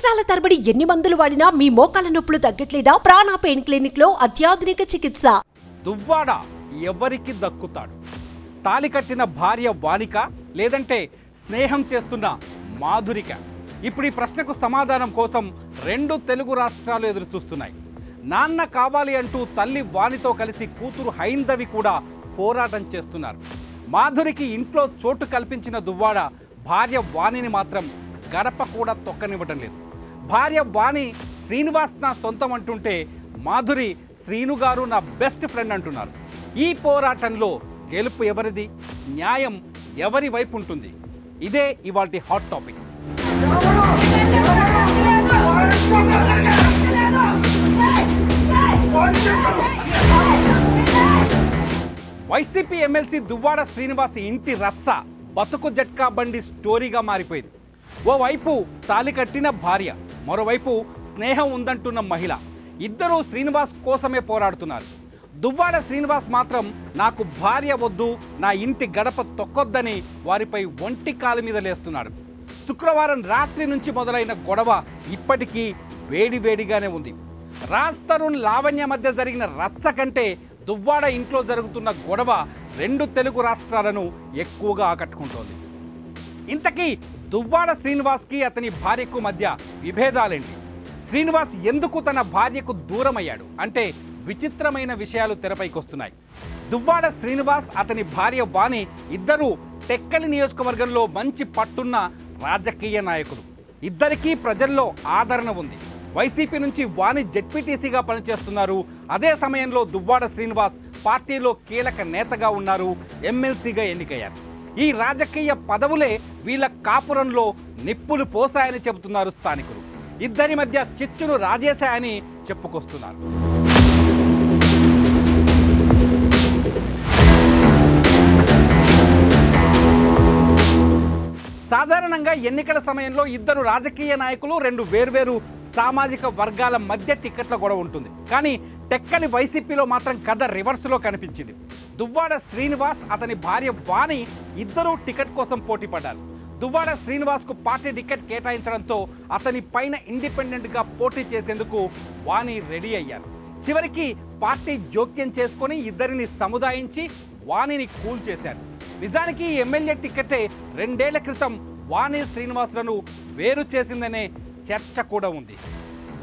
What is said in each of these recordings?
సంవత్సరాల తరబడి ఎన్ని మందులు వాడినా మీ మోకాల నొప్పులు తగ్గట్లేదా? ప్రాణ పెయిన్ క్లినిక్ లో అత్యాధునిక చికిత్స. దువ్వాడ ఎవరికి దక్కుతాడు? తాలి కట్టిన భార్య వానిక, లేదంటే స్నేహం చేస్తున్న మాధురిక? ఇప్పుడు ఈ ప్రశ్నకు సమాధానం కోసం రెండు తెలుగు రాష్ట్రాలు ఎదురు చూస్తున్నాయి. నాన్న కావాలి అంటూ తల్లి వానితో కలిసి కూతురు హైందవి కూడా పోరాటం చేస్తున్నారు. మాధురికి ఇంట్లో చోటు కల్పించిన దువ్వాడ భార్య వాణిని మాత్రం గడప కూడా తొక్కనివ్వటం లేదు. భార్య వాణి శ్రీనివాస్ నా సొంతం అంటుంటే మాధురి శ్రీను గారు నా బెస్ట్ ఫ్రెండ్ అంటున్నారు. ఈ పోరాటంలో గెలుపు ఎవరిది? న్యాయం ఎవరి వైపు ఉంటుంది? ఇదే ఇవాల్టి hot topic. YCP MLC Duvvada Srinivas ఇంటి రచ్చ బతుకు జట్కా బండి స్టోరీగా మారిపోయింది. ఓవైపు తాలి కట్టిన భార్య, మరోవైపు స్నేహం ఉందంటున్న మహిళ, ఇద్దరూ శ్రీనివాస్ కోసమే పోరాడుతున్నారు. దువ్వాడ శ్రీనివాస్ మాత్రం నాకు భార్య వద్దు, నా ఇంటి గడప తొక్కొద్దని వారిపై ఒంటి కాలు మీద లేస్తున్నాడు. శుక్రవారం రాత్రి నుంచి మొదలైన గొడవ ఇప్పటికీ వేడివేడిగానే ఉంది. రాజ్ తరుణ్ లావణ్య మధ్య జరిగిన రచ్చ కంటే దువ్వాడ ఇంట్లో జరుగుతున్న గొడవ రెండు తెలుగు రాష్ట్రాలను ఎక్కువగా ఆకట్టుకుంటోంది. ఇంతకీ దువ్వాడ శ్రీనివాస్కి అతని భార్యకు మధ్య విభేదాలేంటి? శ్రీనివాస్ ఎందుకు తన భార్యకు దూరం అయ్యాడు అంటే విచిత్రమైన విషయాలు తెరపైకి వస్తున్నాయి. దువ్వాడ శ్రీనివాస్, అతని భార్య వాణి ఇద్దరూ టెక్కలి నియోజకవర్గంలో మంచి పట్టున్న రాజకీయ నాయకులు. ఇద్దరికీ ప్రజల్లో ఆదరణ ఉంది. వైసీపీ నుంచి వాణి జెడ్పీటీసీగా పనిచేస్తున్నారు. అదే సమయంలో దువ్వాడ శ్రీనివాస్ పార్టీలో కీలక నేతగా ఉన్నారు, ఎమ్మెల్సీగా ఎన్నికయ్యారు. ఈ రాజకీయ పదవులే వీళ్ళ కాపురంలో నిప్పులు పోసాయని చెబుతున్నారు స్థానికులు. ఇద్దరి మధ్య చిచ్చును రాజేశాయని చెప్పుకొస్తున్నారు. సాధారణంగా ఎన్నికల సమయంలో ఇద్దరు రాజకీయ నాయకులు, రెండు వేర్వేరు సామాజిక వర్గాల మధ్య టికెట్ల గొడవ ఉంటుంది. కానీ టెక్కలి వైసీపీలో మాత్రం కథ రివర్స్లో కనిపించింది. దువ్వాడ శ్రీనివాస్, అతని భార్య వాణి ఇద్దరూ టికెట్ కోసం పోటీ పడ్డారు. దువ్వాడ శ్రీనివాస్కు పార్టీ టికెట్ కేటాయించడంతో అతని పైన ఇండిపెండెంట్గా పోటీ చేసేందుకు వాణి రెడీ అయ్యారు. చివరికి పార్టీ జోక్యం చేసుకొని ఇద్దరిని సముదాయించి వాణిని కూల్ చేశారు. నిజానికి ఈ ఎమ్మెల్యే టికెటే 2 ఏళ్ల క్రితం వాణి శ్రీనివాస్లను వేరు చేసిందనే చర్చ కూడా ఉంది.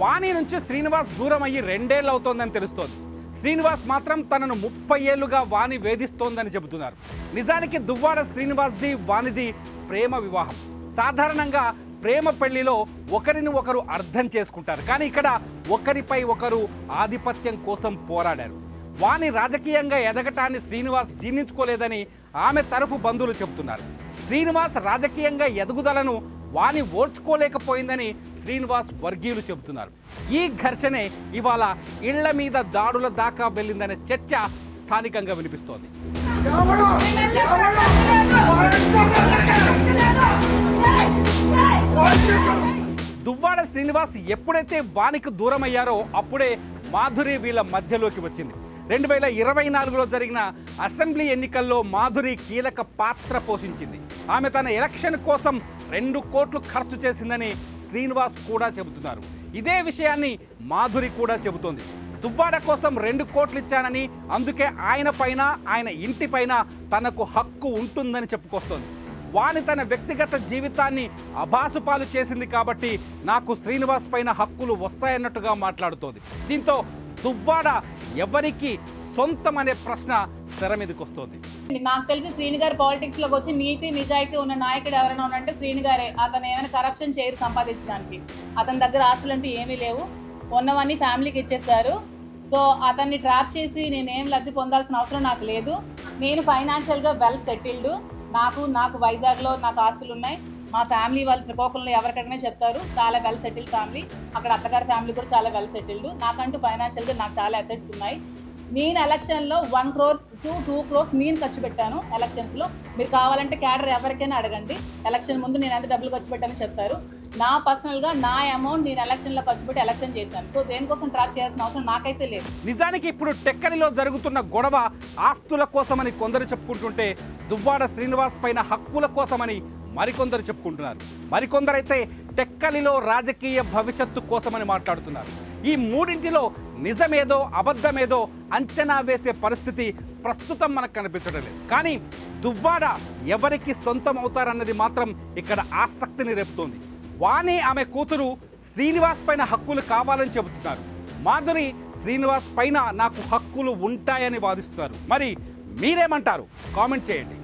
వాణి నుంచి శ్రీనివాస్ దూరం అయ్యి 2 ఏళ్ళు అవుతోందని తెలుస్తోంది. శ్రీనివాస్ మాత్రం తనను 30 ఏళ్లుగా వాణి వేధిస్తోందని చెబుతున్నారు. నిజానికి దువ్వాడ శ్రీనివాస్ది వాణిది ప్రేమ వివాహం. సాధారణంగా ప్రేమ పెళ్లిలో ఒకరిని ఒకరు అర్థం చేసుకుంటారు. కానీ ఇక్కడ ఒకరిపై ఒకరు ఆధిపత్యం కోసం పోరాడారు. వాణి రాజకీయంగా ఎదగటాన్ని శ్రీనివాస్ జీర్ణించుకోలేదని ఆమె తరఫు బంధువులు చెబుతున్నారు. శ్రీనివాస్ రాజకీయంగా ఎదుగుదలను వాణి ఓర్చుకోలేకపోయిందని శ్రీనివాస్ వర్గీయులు చెబుతున్నారు. ఈ ఘర్షణే ఇవాళ ఇళ్ల మీద దాడుల దాకా వెళ్ళిందనే చర్చ స్థానికంగా వినిపిస్తోంది. దువ్వాడ శ్రీనివాస్ ఎప్పుడైతే వాణికి దూరం అయ్యారో అప్పుడే మాధురి వీళ్ళ మధ్యలోకి వచ్చింది. 2024లో జరిగిన అసెంబ్లీ ఎన్నికల్లో మాధురి కీలక పాత్ర పోషించింది. ఆమె తన ఎలక్షన్ కోసం 2 కోట్లు ఖర్చు చేసిందని శ్రీనివాస్ కూడా చెబుతున్నారు. ఇదే విషయాన్ని మాధురి కూడా చెబుతోంది. దువ్వాడ కోసం 2 కోట్లు ఇచ్చానని, అందుకే ఆయన పైన, ఆయన ఇంటి పైన తనకు హక్కు ఉంటుందని చెప్పుకొస్తోంది. వాణి తన వ్యక్తిగత జీవితాన్ని అభాసుపాలు చేసింది కాబట్టి నాకు శ్రీనివాస్ పైన హక్కులు వస్తాయన్నట్టుగా మాట్లాడుతోంది. దీంతో దువ్వాడ ఎవరికి సొంతం అనే ప్రశ్న తెర మీదకి వస్తుంది. నాకు తెలిసి శ్రీను గారు పాలిటిక్స్ లోకి వచ్చి నీతి నిజాయితీ ఉన్న నాయకుడు ఎవరైనా ఉన్నారంటే శ్రీను గారే. అతను ఏమైనా కరప్షన్ చేయరు సంపాదించడానికి. అతని దగ్గర ఆస్తులు అంటూ ఏమీ లేవు, ఉన్నవన్నీ ఫ్యామిలీకి ఇచ్చేస్తారు. సో అతన్ని ట్రాప్ చేసి నేనేం లబ్ధి పొందాల్సిన అవసరం నాకు లేదు. నేను ఫైనాన్షియల్గా వెల్ సెటిల్డ్. నాకు వైజాగ్లో నాకు ఆస్తులు ఉన్నాయి. మా ఫ్యామిలీ వాళ్ళు శ్రీకాకుళంలో ఎవరికైనా చెప్తారు, చాలా వెల్ సెటిల్డ్ ఫ్యామిలీ. అక్కడ అత్తగారి ఫ్యామిలీ కూడా చాలా వెల్ సెటిల్డ్. నాకంటూ ఫైనాన్షియల్గా నాకు చాలా అసెట్స్ ఉన్నాయి. నేను ఎలక్షన్లో 1 crore to 2 crores నేను ఖర్చు పెట్టాను ఎలక్షన్స్లో. మీరు కావాలంటే క్యాడర్ ఎవరికైనా అడగండి. ఎలక్షన్ ముందు నేను ఎంత డబ్బులు ఖర్చు పెట్టానో చెప్తారు. నా పర్సనల్గా నా అమౌంట్ నేను ఎలక్షన్లో ఖర్చు పెట్టి ఎలక్షన్ చేశాను. సో దేనికోసం ట్రాక్ చేయాల్సిన అవసరం నాకైతే లేదు. నిజానికి ఇప్పుడు టెక్కలిలో జరుగుతున్న గొడవ ఆస్తుల కోసమని కొందరు చెప్పుకుంటుంటే దువ్వాడ శ్రీనివాస్ పైన హక్కుల కోసమని మరికొందరు చెప్పుకుంటున్నారు. మరికొందరైతే టెక్కలిలో రాజకీయ భవిష్యత్తు కోసమని మాట్లాడుతున్నారు. ఈ మూడింటిలో నిజమేదో అబద్ధమేదో అంచనా వేసే పరిస్థితి ప్రస్తుతం మనకు కనిపించడం లేదు. కానీ దువ్వాడ ఎవరికి సొంతం అవుతారన్నది మాత్రం ఇక్కడ ఆసక్తిని రేపుతోంది. వాణి ఆమె కూతురు శ్రీనివాస్ పైన హక్కులు కావాలని చెబుతున్నారు. మాధురి శ్రీనివాస్ పైన నాకు హక్కులు ఉంటాయని వాదిస్తున్నారు. మరి మీరేమంటారు? కామెంట్ చేయండి.